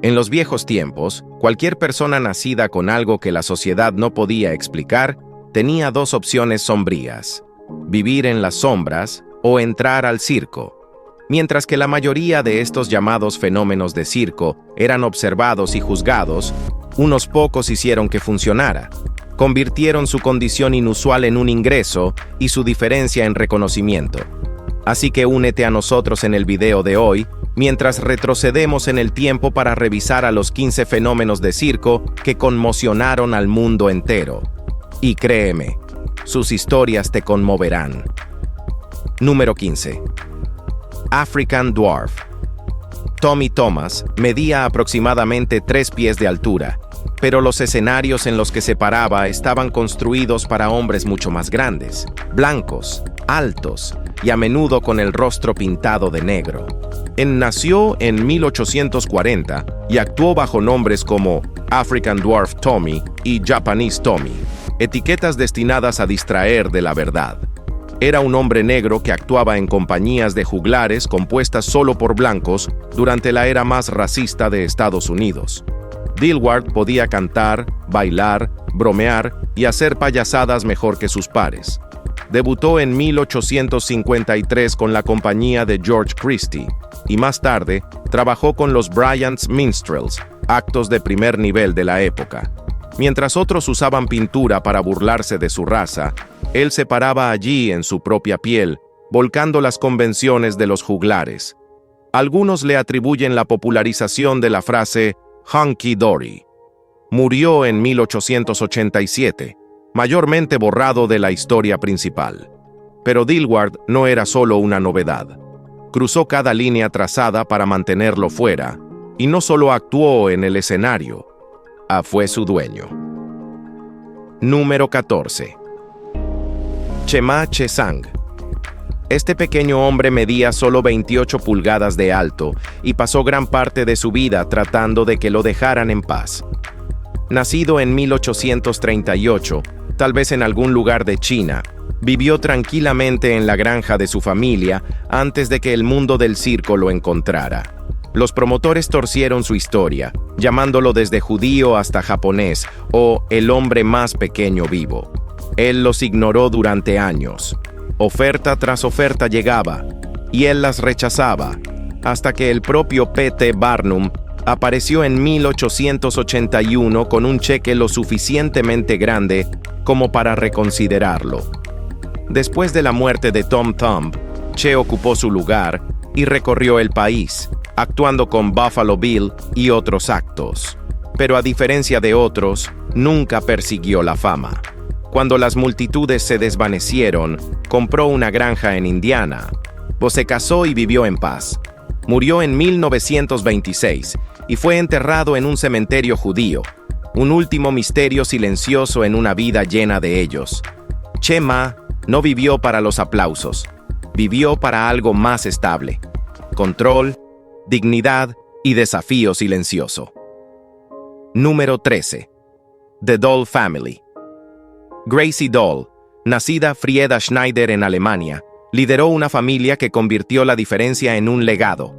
En los viejos tiempos, cualquier persona nacida con algo que la sociedad no podía explicar tenía dos opciones sombrías: vivir en las sombras o entrar al circo. Mientras que la mayoría de estos llamados fenómenos de circo eran observados y juzgados, unos pocos hicieron que funcionara. Convirtieron su condición inusual en un ingreso y su diferencia en reconocimiento. Así que únete a nosotros en el video de hoy, mientras retrocedemos en el tiempo para revisar a los 15 fenómenos de circo que conmocionaron al mundo entero. Y créeme, sus historias te conmoverán. Número 15. African Dwarf. Tommy Thomas medía aproximadamente 3 pies de altura, pero los escenarios en los que se paraba estaban construidos para hombres mucho más grandes, blancos, altos y a menudo con el rostro pintado de negro. Él nació en 1840 y actuó bajo nombres como African Dwarf Tommy y Japanese Tommy, etiquetas destinadas a distraer de la verdad. Era un hombre negro que actuaba en compañías de juglares compuestas solo por blancos durante la era más racista de Estados Unidos. Dilward podía cantar, bailar, bromear y hacer payasadas mejor que sus pares. Debutó en 1853 con la compañía de George Christie y más tarde trabajó con los Bryant's Minstrels, actos de primer nivel de la época. Mientras otros usaban pintura para burlarse de su raza, él se paraba allí en su propia piel, volcando las convenciones de los juglares. Algunos le atribuyen la popularización de la frase "hunky dory". Murió en 1887, mayormente borrado de la historia principal. Pero Dilward no era solo una novedad. Cruzó cada línea trazada para mantenerlo fuera, y no solo actuó en el escenario, fue su dueño. Número 14. Chema Chesang. Este pequeño hombre medía solo 28 pulgadas de alto y pasó gran parte de su vida tratando de que lo dejaran en paz. Nacido en 1838, tal vez en algún lugar de China, vivió tranquilamente en la granja de su familia antes de que el mundo del circo lo encontrara. Los promotores torcieron su historia, llamándolo desde judío hasta japonés o el hombre más pequeño vivo. Él los ignoró durante años. Oferta tras oferta llegaba, y él las rechazaba, hasta que el propio P.T. Barnum apareció en 1881 con un cheque lo suficientemente grande como para reconsiderarlo. Después de la muerte de Tom Thumb, Che ocupó su lugar y recorrió el país, actuando con Buffalo Bill y otros actos. Pero a diferencia de otros, nunca persiguió la fama. Cuando las multitudes se desvanecieron, compró una granja en Indiana. Se casó y vivió en paz. Murió en 1926 y fue enterrado en un cementerio judío, un último misterio silencioso en una vida llena de ellos. Chema no vivió para los aplausos, vivió para algo más estable: control, dignidad y desafío silencioso. Número 13. The Doll Family. Gracie Doll, nacida Frieda Schneider en Alemania, lideró una familia que convirtió la diferencia en un legado.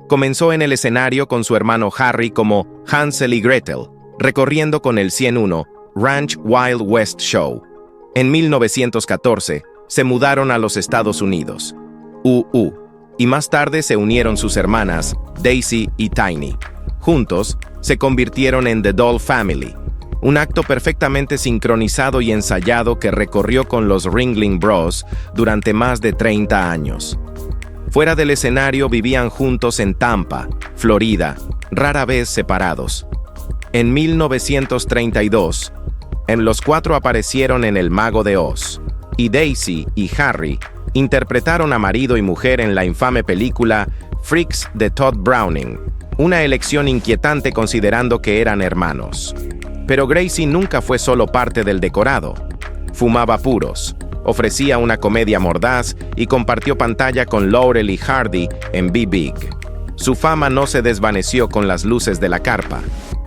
Comenzó en el escenario con su hermano Harry como Hansel y Gretel, recorriendo con el 101 Ranch Wild West Show. En 1914, se mudaron a los Estados Unidos, y más tarde se unieron sus hermanas, Daisy y Tiny. Juntos, se convirtieron en The Doll Family, un acto perfectamente sincronizado y ensayado que recorrió con los Ringling Bros durante más de 30 años. Fuera del escenario vivían juntos en Tampa, Florida, rara vez separados. En 1932, los 4 aparecieron en El Mago de Oz, y Daisy y Harry interpretaron a marido y mujer en la infame película Freaks de Todd Browning, una elección inquietante considerando que eran hermanos. Pero Gracie nunca fue solo parte del decorado. Fumaba puros, ofrecía una comedia mordaz y compartió pantalla con Laurel y Hardy en Be Big. Su fama no se desvaneció con las luces de la carpa.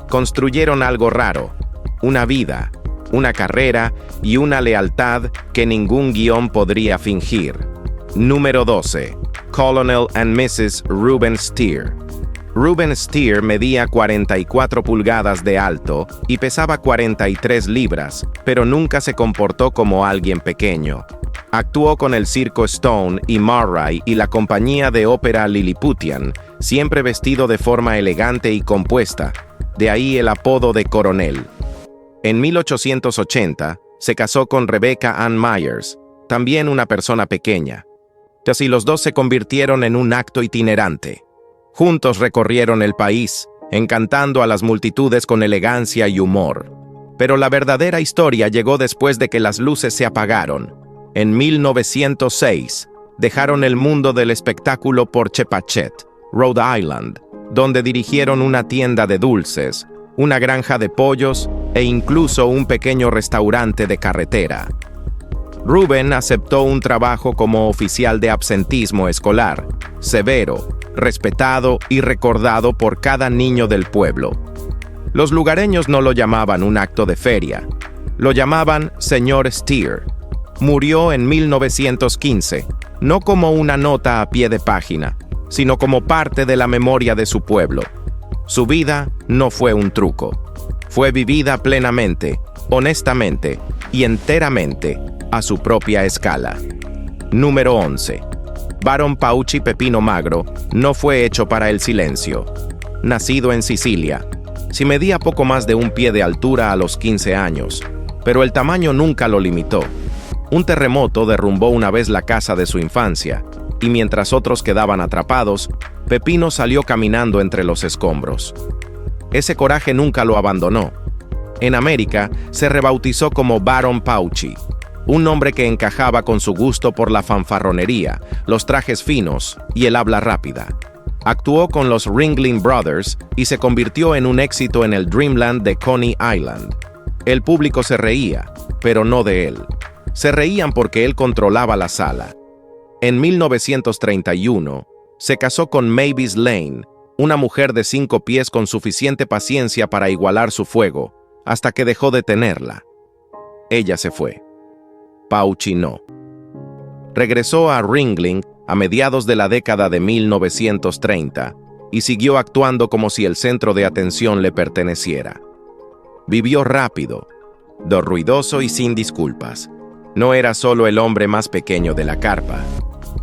Construyeron algo raro: una vida, una carrera y una lealtad que ningún guión podría fingir. Número 12. Colonel and Mrs. Ruben Steer. Ruben Steer medía 44 pulgadas de alto y pesaba 43 libras, pero nunca se comportó como alguien pequeño. Actuó con el Circo Stone y Murray y la compañía de ópera Lilliputian, siempre vestido de forma elegante y compuesta, de ahí el apodo de coronel. En 1880 se casó con Rebecca Ann Myers, también una persona pequeña. Así los dos se convirtieron en un acto itinerante. Juntos recorrieron el país, encantando a las multitudes con elegancia y humor. Pero la verdadera historia llegó después de que las luces se apagaron. En 1906, dejaron el mundo del espectáculo por Chepachet, Rhode Island, donde dirigieron una tienda de dulces, una granja de pollos e incluso un pequeño restaurante de carretera. Ruben aceptó un trabajo como oficial de absentismo escolar, severo, respetado y recordado por cada niño del pueblo. Los lugareños no lo llamaban un acto de feria, lo llamaban Señor Steer. Murió en 1915, no como una nota a pie de página, sino como parte de la memoria de su pueblo. Su vida no fue un truco, fue vivida plenamente, honestamente y enteramente a su propia escala. Número 11. Baron Pauci Pepino Magro no fue hecho para el silencio. Nacido en Sicilia, si medía poco más de un pie de altura a los 15 años, pero el tamaño nunca lo limitó. Un terremoto derrumbó una vez la casa de su infancia, y mientras otros quedaban atrapados, Pepino salió caminando entre los escombros. Ese coraje nunca lo abandonó. En América, se rebautizó como Baron Pauci, un nombre que encajaba con su gusto por la fanfarronería, los trajes finos y el habla rápida. Actuó con los Ringling Brothers y se convirtió en un éxito en el Dreamland de Coney Island. El público se reía, pero no de él. Se reían porque él controlaba la sala. En 1931, se casó con Mavis Lane, una mujer de 5 pies con suficiente paciencia para igualar su fuego, hasta que dejó de tenerla. Ella se fue. Pauci no. Regresó a Ringling a mediados de la década de 1930 y siguió actuando como si el centro de atención le perteneciera. Vivió rápido, ruidoso y sin disculpas. No era solo el hombre más pequeño de la carpa,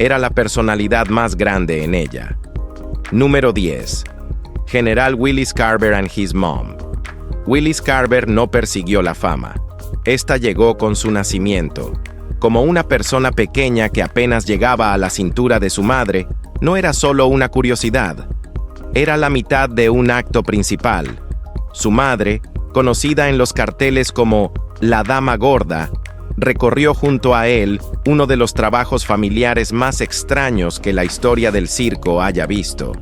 era la personalidad más grande en ella. Número 10. General Willis Carver and his mom. Willis Carver no persiguió la fama. Esta llegó con su nacimiento. Como una persona pequeña que apenas llegaba a la cintura de su madre, no era solo una curiosidad. Era la mitad de un acto principal. Su madre, conocida en los carteles como la Dama Gorda, recorrió junto a él uno de los trabajos familiares más extraños que la historia del circo haya visto.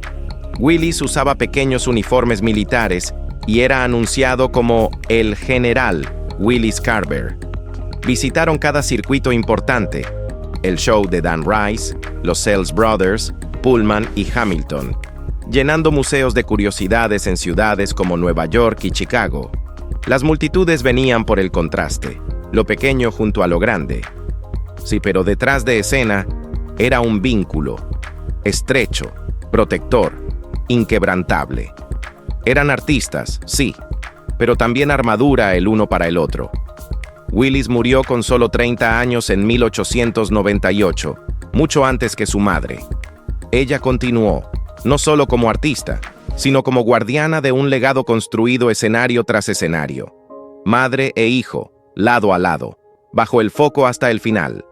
Willis usaba pequeños uniformes militares y era anunciado como el General Willis Carver. Visitaron cada circuito importante, el show de Dan Rice, los Sells Brothers, Pullman y Hamilton, llenando museos de curiosidades en ciudades como Nueva York y Chicago. Las multitudes venían por el contraste, lo pequeño junto a lo grande. Sí, pero detrás de escena era un vínculo, estrecho, protector, inquebrantable. Eran artistas, sí, pero también armadura el uno para el otro. Willis murió con solo 30 años en 1898, mucho antes que su madre. Ella continuó, no solo como artista, sino como guardiana de un legado construido escenario tras escenario. Madre e hijo, lado a lado, bajo el foco hasta el final.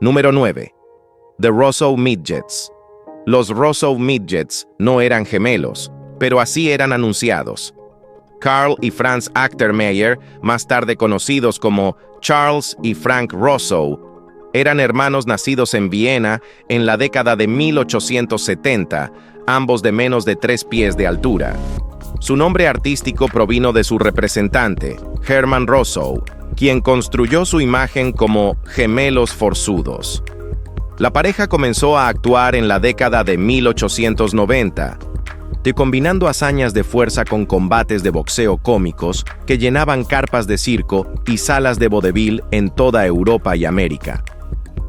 Número 9. The Rosso Midgets. Los Rosso Midgets no eran gemelos, pero así eran anunciados. Carl y Franz Achtermeier, más tarde conocidos como Charles y Frank Rosso, eran hermanos nacidos en Viena en la década de 1870, ambos de menos de 3 pies de altura. Su nombre artístico provino de su representante, Hermann Rosso, quien construyó su imagen como gemelos forzudos. La pareja comenzó a actuar en la década de 1890, combinando hazañas de fuerza con combates de boxeo cómicos que llenaban carpas de circo y salas de vodevil en toda Europa y América.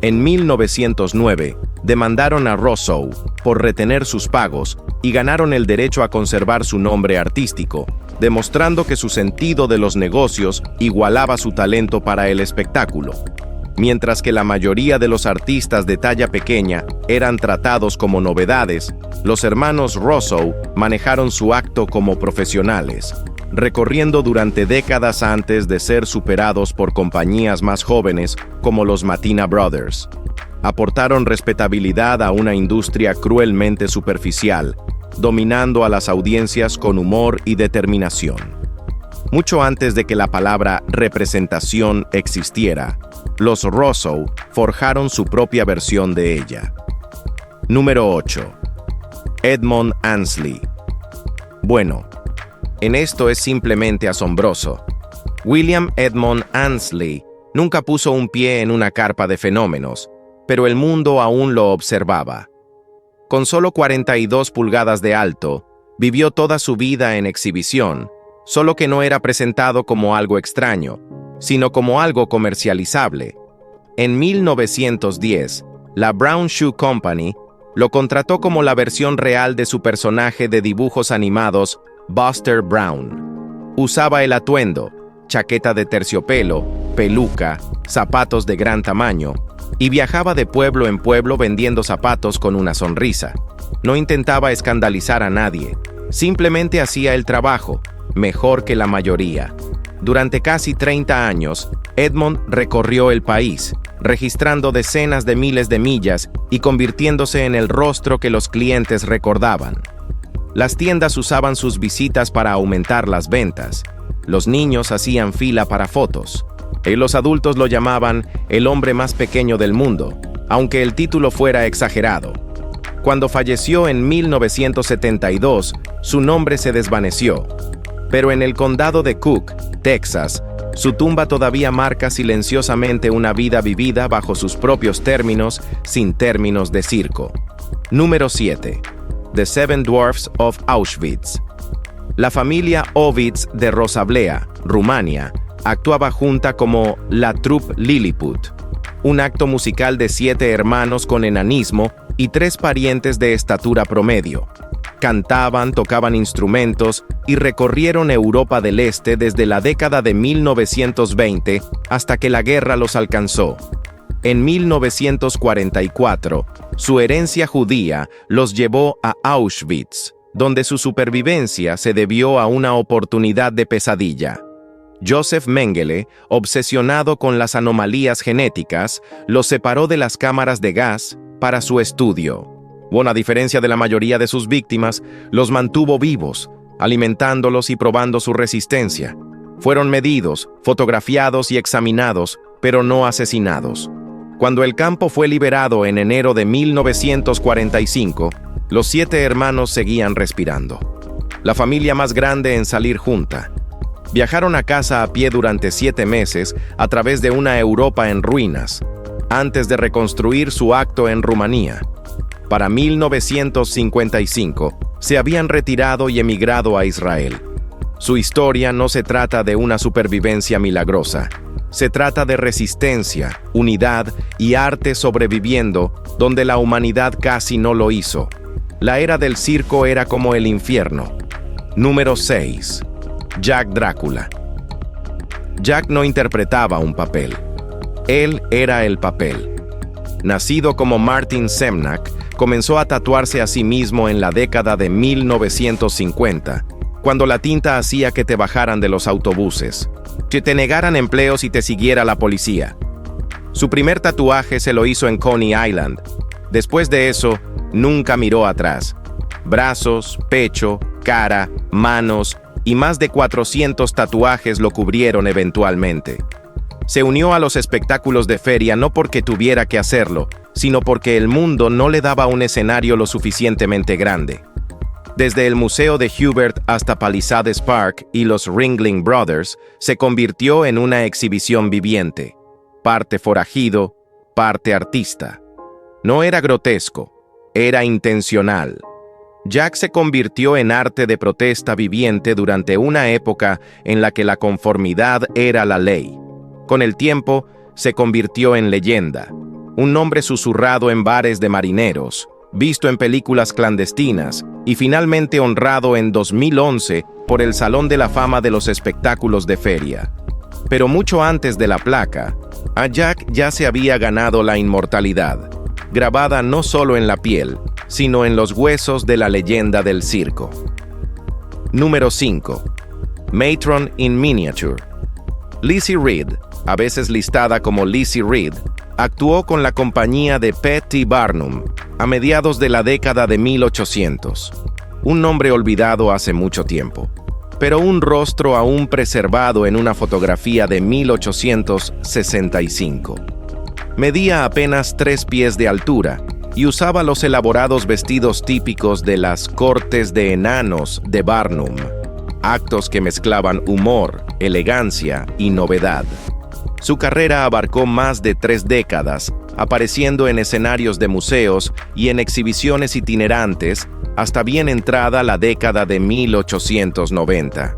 En 1909, demandaron a Rousseau por retener sus pagos y ganaron el derecho a conservar su nombre artístico, demostrando que su sentido de los negocios igualaba su talento para el espectáculo. Mientras que la mayoría de los artistas de talla pequeña eran tratados como novedades, los hermanos Rousseau manejaron su acto como profesionales, recorriendo durante décadas antes de ser superados por compañías más jóvenes como los Matina Brothers. Aportaron respetabilidad a una industria cruelmente superficial, dominando a las audiencias con humor y determinación. Mucho antes de que la palabra representación existiera, los Rousseau forjaron su propia versión de ella. Número 8. Edmond Ansley. Bueno, en esto es simplemente asombroso. William Edmond Ansley nunca puso un pie en una carpa de fenómenos, pero el mundo aún lo observaba. Con solo 42 pulgadas de alto, vivió toda su vida en exhibición, solo que no era presentado como algo extraño, sino como algo comercializable. En 1910, la Brown Shoe Company lo contrató como la versión real de su personaje de dibujos animados Buster Brown. Usaba el atuendo, chaqueta de terciopelo, peluca, zapatos de gran tamaño, y viajaba de pueblo en pueblo vendiendo zapatos con una sonrisa. No intentaba escandalizar a nadie, simplemente hacía el trabajo, mejor que la mayoría. Durante casi 30 años, Edmond recorrió el país, registrando decenas de miles de millas y convirtiéndose en el rostro que los clientes recordaban. Las tiendas usaban sus visitas para aumentar las ventas. Los niños hacían fila para fotos. Y los adultos lo llamaban el hombre más pequeño del mundo, aunque el título fuera exagerado. Cuando falleció en 1972, su nombre se desvaneció. Pero en el condado de Cook, Texas, su tumba todavía marca silenciosamente una vida vivida bajo sus propios términos, sin términos de circo. Número 7. The Seven Dwarfs of Auschwitz. La familia Ovitz de Rosablea, Rumania, actuaba junta como la Troupe Lilliput, un acto musical de 7 hermanos con enanismo y 3 parientes de estatura promedio. Cantaban, tocaban instrumentos y recorrieron Europa del Este desde la década de 1920 hasta que la guerra los alcanzó. En 1944, su herencia judía los llevó a Auschwitz, donde su supervivencia se debió a una oportunidad de pesadilla. Joseph Mengele, obsesionado con las anomalías genéticas, los separó de las cámaras de gas para su estudio. A diferencia de la mayoría de sus víctimas, los mantuvo vivos, alimentándolos y probando su resistencia. Fueron medidos, fotografiados y examinados, pero no asesinados. Cuando el campo fue liberado en enero de 1945, los 7 hermanos seguían respirando. La familia más grande en salir junta. Viajaron a casa a pie durante 7 meses a través de una Europa en ruinas, antes de reconstruir su acto en Rumanía. Para 1955, se habían retirado y emigrado a Israel. Su historia no se trata de una supervivencia milagrosa. Se trata de resistencia, unidad y arte sobreviviendo donde la humanidad casi no lo hizo. La era del circo era como el infierno. Número 6. Jack Drácula. Jack no interpretaba un papel. Él era el papel. Nacido como Martin Semnak, comenzó a tatuarse a sí mismo en la década de 1950, cuando la tinta hacía que te bajaran de los autobuses, que te negaran empleos y te siguiera la policía. Su primer tatuaje se lo hizo en Coney Island. Después de eso, nunca miró atrás. Brazos, pecho, cara, manos y más de 400 tatuajes lo cubrieron eventualmente. Se unió a los espectáculos de feria no porque tuviera que hacerlo, sino porque el mundo no le daba un escenario lo suficientemente grande. Desde el Museo de Hubert hasta Palisades Park y los Ringling Brothers, se convirtió en una exhibición viviente, parte forajido, parte artista. No era grotesco, era intencional. Jack se convirtió en arte de protesta viviente durante una época en la que la conformidad era la ley. Con el tiempo, se convirtió en leyenda. un nombre susurrado en bares de marineros, visto en películas clandestinas y finalmente honrado en 2011 por el Salón de la Fama de los Espectáculos de Feria. Pero mucho antes de la placa, a Jack ya se había ganado la inmortalidad, grabada no solo en la piel, sino en los huesos de la leyenda del circo. Número 5. Matron in Miniature. Lizzie Reed, a veces listada como Lizzie Reed, actuó con la compañía de P.T. Barnum a mediados de la década de 1800. Un nombre olvidado hace mucho tiempo, pero un rostro aún preservado en una fotografía de 1865. Medía apenas 3 pies de altura y usaba los elaborados vestidos típicos de las cortes de enanos de Barnum, actos que mezclaban humor, elegancia y novedad. Su carrera abarcó más de 3 décadas, apareciendo en escenarios de museos y en exhibiciones itinerantes hasta bien entrada la década de 1890.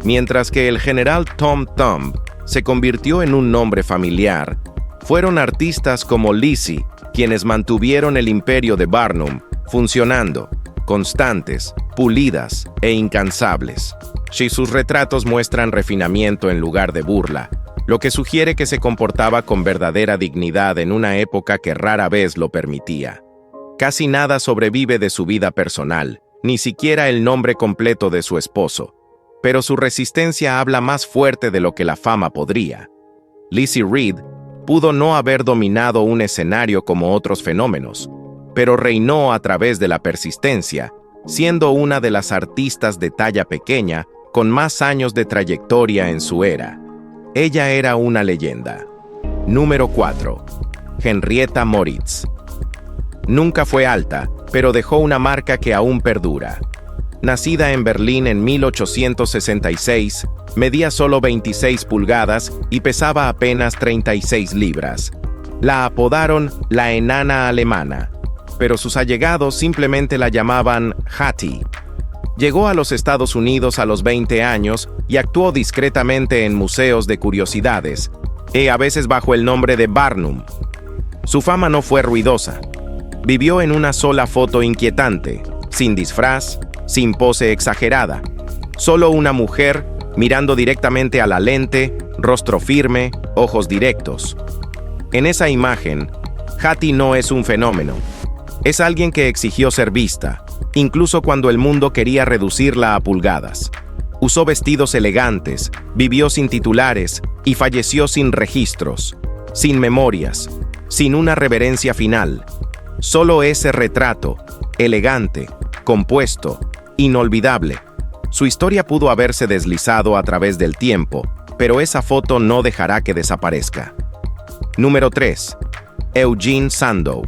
Mientras que el general Tom Thumb se convirtió en un nombre familiar, fueron artistas como Lizzie quienes mantuvieron el imperio de Barnum funcionando, constantes, pulidas e incansables. Si sus retratos muestran refinamiento en lugar de burla, lo que sugiere que se comportaba con verdadera dignidad en una época que rara vez lo permitía. Casi nada sobrevive de su vida personal, ni siquiera el nombre completo de su esposo, pero su resistencia habla más fuerte de lo que la fama podría. Lizzie Reed pudo no haber dominado un escenario como otros fenómenos, pero reinó a través de la persistencia, siendo una de las artistas de talla pequeña con más años de trayectoria en su era. Ella era una leyenda. Número 4. Henrietta Moritz. Nunca fue alta, pero dejó una marca que aún perdura. Nacida en Berlín en 1866, medía solo 26 pulgadas y pesaba apenas 36 libras. La apodaron la enana alemana, pero sus allegados simplemente la llamaban Hattie. Llegó a los Estados Unidos a los 20 años y actuó discretamente en museos de curiosidades, a veces bajo el nombre de Barnum. Su fama no fue ruidosa. Vivió en una sola foto inquietante, sin disfraz, sin pose exagerada. Solo una mujer mirando directamente a la lente, rostro firme, ojos directos. En esa imagen, Hattie no es un fenómeno. Es alguien que exigió ser vista, incluso cuando el mundo quería reducirla a pulgadas. Usó vestidos elegantes, vivió sin titulares y falleció sin registros, sin memorias, sin una reverencia final. Solo ese retrato, elegante, compuesto, inolvidable. Su historia pudo haberse deslizado a través del tiempo, pero esa foto no dejará que desaparezca. Número 3. Eugene Sandow.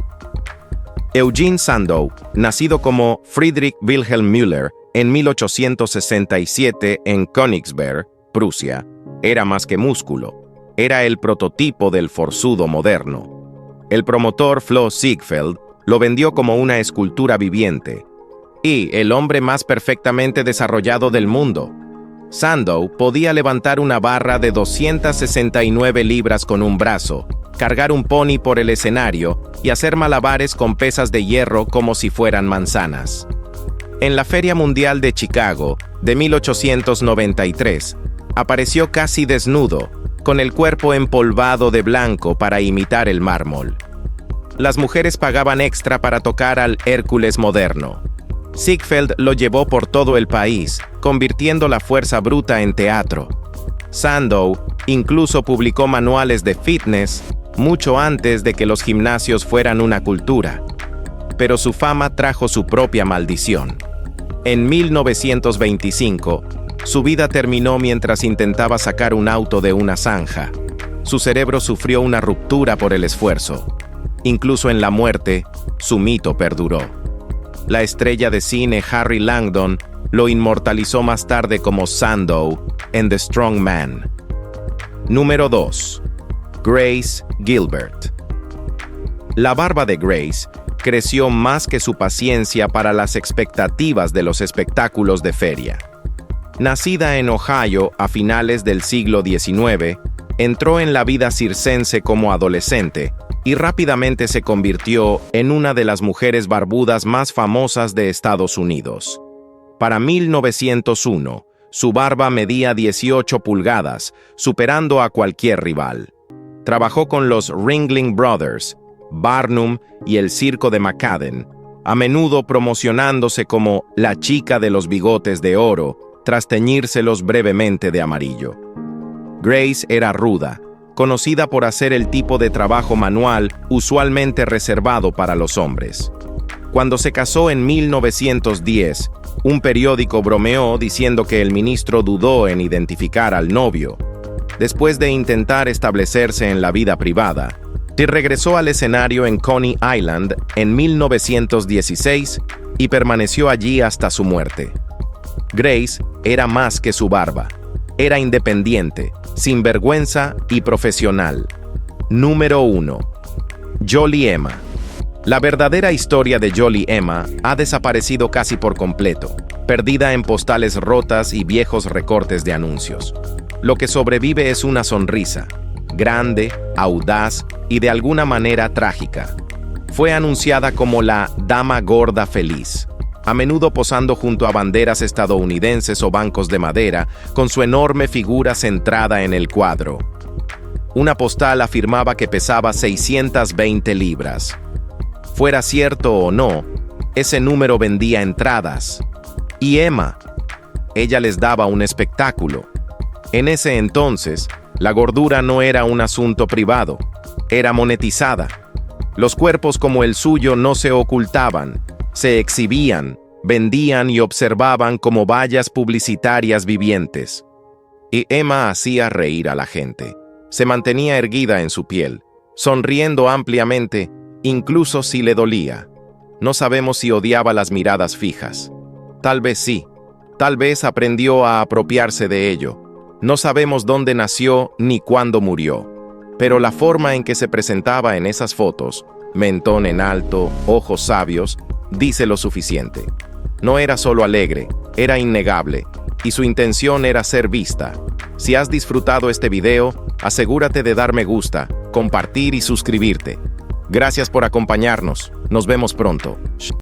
Eugene Sandow, nacido como Friedrich Wilhelm Müller en 1867 en Königsberg, Prusia, era más que músculo. Era el prototipo del forzudo moderno. El promotor Flo Ziegfeld lo vendió como una escultura viviente y el hombre más perfectamente desarrollado del mundo. Sandow podía levantar una barra de 269 libras con un brazo, cargar un pony por el escenario y hacer malabares con pesas de hierro como si fueran manzanas. En la Feria Mundial de Chicago de 1893, apareció casi desnudo, con el cuerpo empolvado de blanco para imitar el mármol. Las mujeres pagaban extra para tocar al Hércules moderno. Ziegfeld lo llevó por todo el país, convirtiendo la fuerza bruta en teatro. Sandow incluso publicó manuales de fitness mucho antes de que los gimnasios fueran una cultura. Pero su fama trajo su propia maldición. En 1925, su vida terminó mientras intentaba sacar un auto de una zanja. Su cerebro sufrió una ruptura por el esfuerzo. Incluso en la muerte, su mito perduró. La estrella de cine Harry Langdon lo inmortalizó más tarde como Sandow en The Strong Man. Número 2. Grace Gilbert. La barba de Grace creció más que su paciencia para las expectativas de los espectáculos de feria. Nacida en Ohio a finales del siglo XIX, entró en la vida circense como adolescente y rápidamente se convirtió en una de las mujeres barbudas más famosas de Estados Unidos. Para 1901, su barba medía 18 pulgadas, superando a cualquier rival. Trabajó con los Ringling Brothers, Barnum y el Circo de McCadden, a menudo promocionándose como la chica de los bigotes de oro, tras teñírselos brevemente de amarillo. Grace era ruda, conocida por hacer el tipo de trabajo manual usualmente reservado para los hombres. Cuando se casó en 1910, un periódico bromeó diciendo que el ministro dudó en identificar al novio. Después de intentar establecerse en la vida privada, regresó al escenario en Coney Island en 1916 y permaneció allí hasta su muerte. Grace era más que su barba. Era independiente, sinvergüenza y profesional. Número 1. Jolie Emma. La verdadera historia de Jolie Emma ha desaparecido casi por completo, perdida en postales rotas y viejos recortes de anuncios. Lo que sobrevive es una sonrisa, grande, audaz y de alguna manera trágica. Fue anunciada como la Dama Gorda Feliz, a menudo posando junto a banderas estadounidenses o bancos de madera, con su enorme figura centrada en el cuadro. Una postal afirmaba que pesaba 620 libras. Fuera cierto o no, ese número vendía entradas. Y Emma, ella les daba un espectáculo. En ese entonces, la gordura no era un asunto privado, era monetizada. Los cuerpos como el suyo no se ocultaban, se exhibían, vendían y observaban como vallas publicitarias vivientes. Y Emma hacía reír a la gente. Se mantenía erguida en su piel, sonriendo ampliamente, incluso si le dolía. No sabemos si odiaba las miradas fijas. Tal vez sí. Tal vez aprendió a apropiarse de ello. No sabemos dónde nació ni cuándo murió. Pero la forma en que se presentaba en esas fotos, mentón en alto, ojos sabios, dice lo suficiente. No era solo alegre, era innegable, y su intención era ser vista. Si has disfrutado este video, asegúrate de dar me gusta, compartir y suscribirte. Gracias por acompañarnos. Nos vemos pronto.